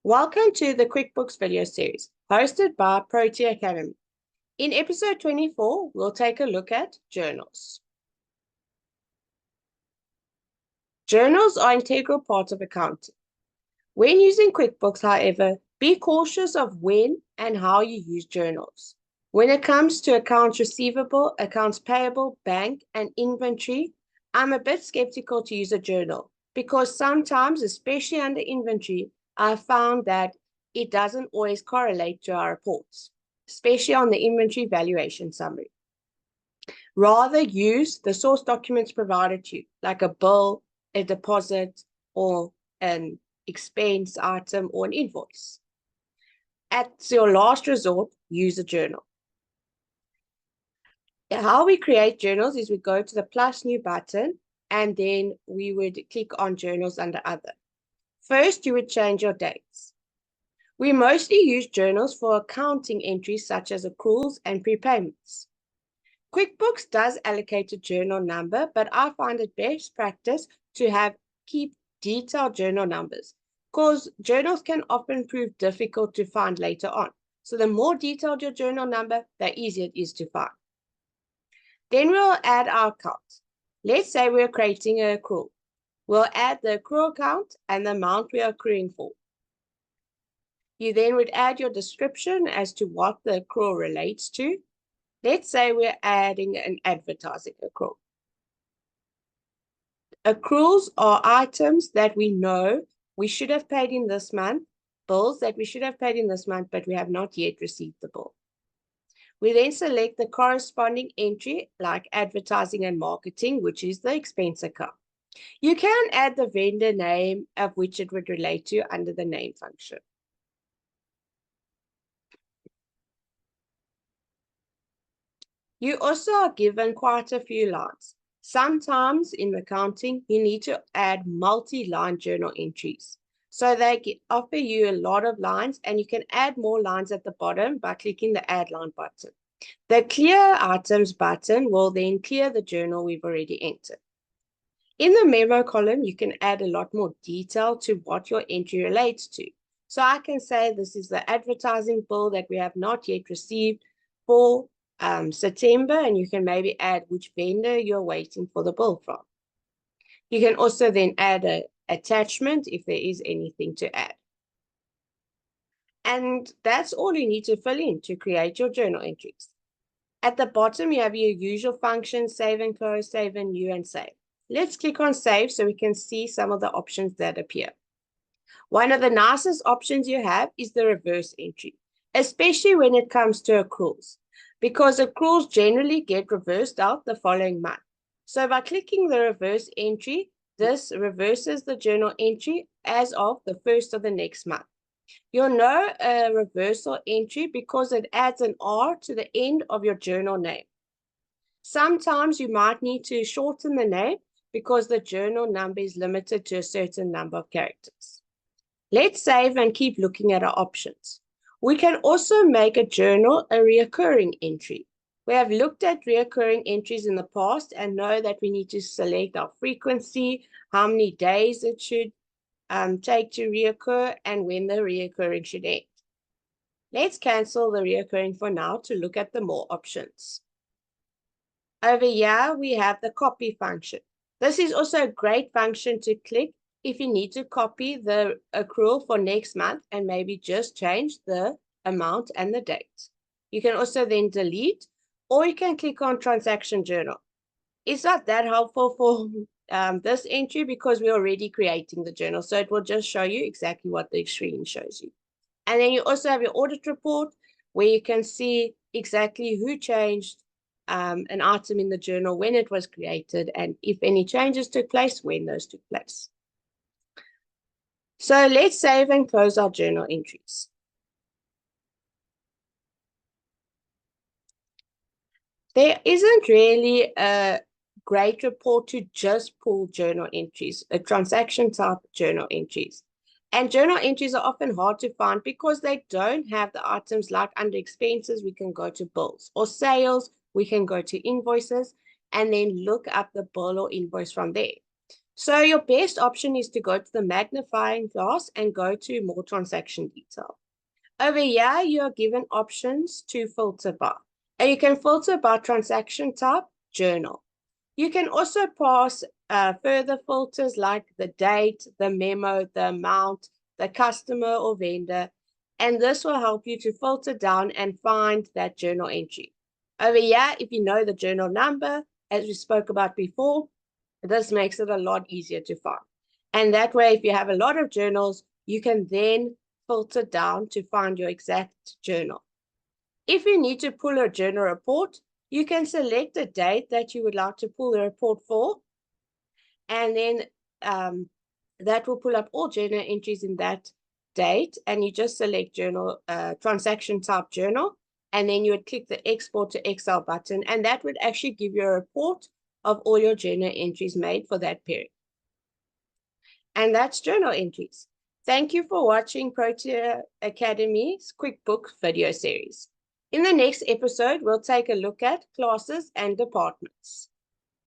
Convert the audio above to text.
Welcome to the Quickbooks video series, hosted by Protea Academy. In episode 24, we'll take a look at journals. Journals are an integral part of accounting. When using QuickBooks, however, be cautious of when and how you use journals. When it comes to accounts receivable, accounts payable, bank, and inventory, I'm a bit skeptical to use a journal because sometimes, especially under inventory, I found that it doesn't always correlate to our reports, especially on the inventory valuation summary. Rather use the source documents provided to you, like a bill, a deposit, or an expense item or an invoice. At your last resort, use a journal. How we create journals is we go to the plus new button and then we would click on journals under other. First, you would change your dates. We mostly use journals for accounting entries such as accruals and prepayments. QuickBooks does allocate a journal number, but I find it best practice to keep detailed journal numbers because journals can often prove difficult to find later on. So the more detailed your journal number, the easier it is to find. Then we'll add our account. Let's say we're creating an accrual. We'll add the accrual account and the amount we are accruing for. You then would add your description as to what the accrual relates to. Let's say we're adding an advertising accrual. Accruals are items that we know we should have paid in this month, bills that we should have paid in this month, but we have not yet received the bill. We then select the corresponding entry like advertising and marketing, which is the expense account. You can add the vendor name of which it would relate to under the name function. You also are given quite a few lines. Sometimes in accounting, you need to add multi-line journal entries. So they offer you a lot of lines and you can add more lines at the bottom by clicking the add line button. The clear items button will then clear the journal we've already entered. In the memo column, you can add a lot more detail to what your entry relates to. So I can say this is the advertising bill that we have not yet received for September, and you can maybe add which vendor you're waiting for the bill from. You can also then add an attachment if there is anything to add. And that's all you need to fill in to create your journal entries. At the bottom, you have your usual functions, save and close, save and new, and save. Let's click on save so we can see some of the options that appear. One of the nicest options you have is the reverse entry, especially when it comes to accruals, because accruals generally get reversed out the following month. So by clicking the reverse entry, this reverses the journal entry as of the first of the next month. You'll know a reversal entry because it adds an R to the end of your journal name. Sometimes you might need to shorten the name because the journal number is limited to a certain number of characters. Let's save and keep looking at our options. We can also make a journal a reoccurring entry. We have looked at reoccurring entries in the past and know that we need to select our frequency, how many days it should take to reoccur, and when the reoccurring should end. Let's cancel the reoccurring for now to look at the more options. Over here, we have the copy function. This is also a great function to click if you need to copy the accrual for next month and maybe just change the amount and the date. You can also then delete, or you can click on transaction journal. It's not that helpful for this entry because we're already creating the journal. So it will just show you exactly what the screen shows you. And then you also have your audit report where you can see exactly who changed an item in the journal, when it was created, and if any changes took place, when those took place. So let's save and close our journal entries. There isn't really a great report to just pull journal entries, a transaction type journal entries. And journal entries are often hard to find because they don't have the items like under expenses, we can go to bills, or sales, we can go to invoices and then look up the bill or invoice from there. So your best option is to go to the magnifying glass and go to more transaction detail. Over here, you are given options to filter by. And you can filter by transaction type, journal. You can also pass further filters like the date, the memo, the amount, the customer or vendor, and this will help you to filter down and find that journal entry. Over here, if you know the journal number, as we spoke about before, this makes it a lot easier to find. And that way, if you have a lot of journals, you can then filter down to find your exact journal. If you need to pull a journal report, you can select a date that you would like to pull the report for, and then that will pull up all journal entries in that date, and you just select journal, transaction type journal, and then you would click the export to Excel button, and that would actually give you a report of all your journal entries made for that period. And that's journal entries. Thank you for watching Protea Academy's QuickBooks video series. In the next episode, we'll take a look at classes and departments.